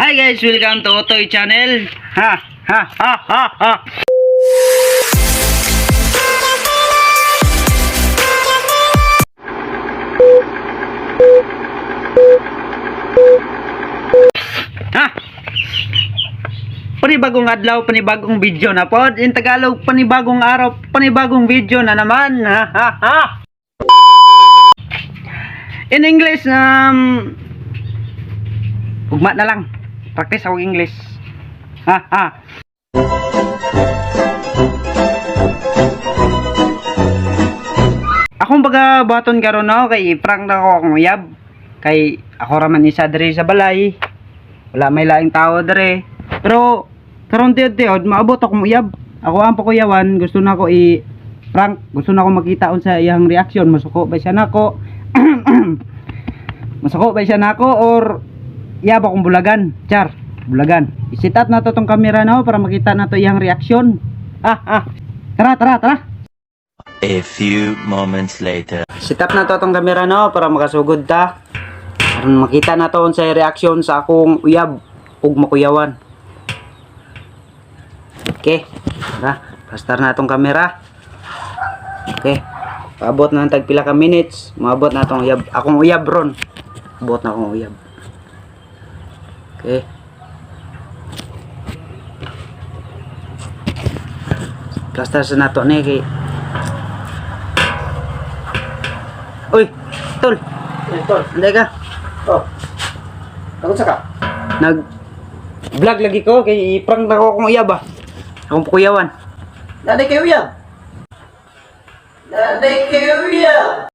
Hi guys, welcome to Otoy channel. Ha ha ha ha ha. Ha. Panibagong adlaw, panibagong video na pod. In Tagalog, panibagong araw, panibagong video na naman. Ha ha ha. In English, ugma na lang. Practice ako English. Ha ha. Akong baga baton karon no kay prank na ako akong uyab. Kay ako raman isa diri sa balay. Wala may laing tao diri. Pero karon tiod maabot akong uyab. Ako ang pakuyawan, gusto na ako i-prank. Gusto na ako makita unsa iyang reaction. Masuko ba siya nako? Masuko ba siya nako or yab akong bulagan? Char, bulagan. I-set up na to tong camera na para makita na to iyang reaction. Tara. A few moments later. Set up na to tong camera no para makasugod ta. Para makita na to unsay reaction sa akong uyab ug makuyawan. Okay. Tara, pastar na tong camera. Okay. Paabot na tag pila ka minutes, maabot na tong uyab. Akong uyab ron. Abot na akong uyab. Okay. Plaster sa nato ni kay. Uy, tol. Tol, Anday ka? oh. Takot sa ka? Nag-vlog lagi ko kay i-prank na ko akong uyab ah. Akong pukuyawan. Nanay kayo yan? Nanay kayo yan?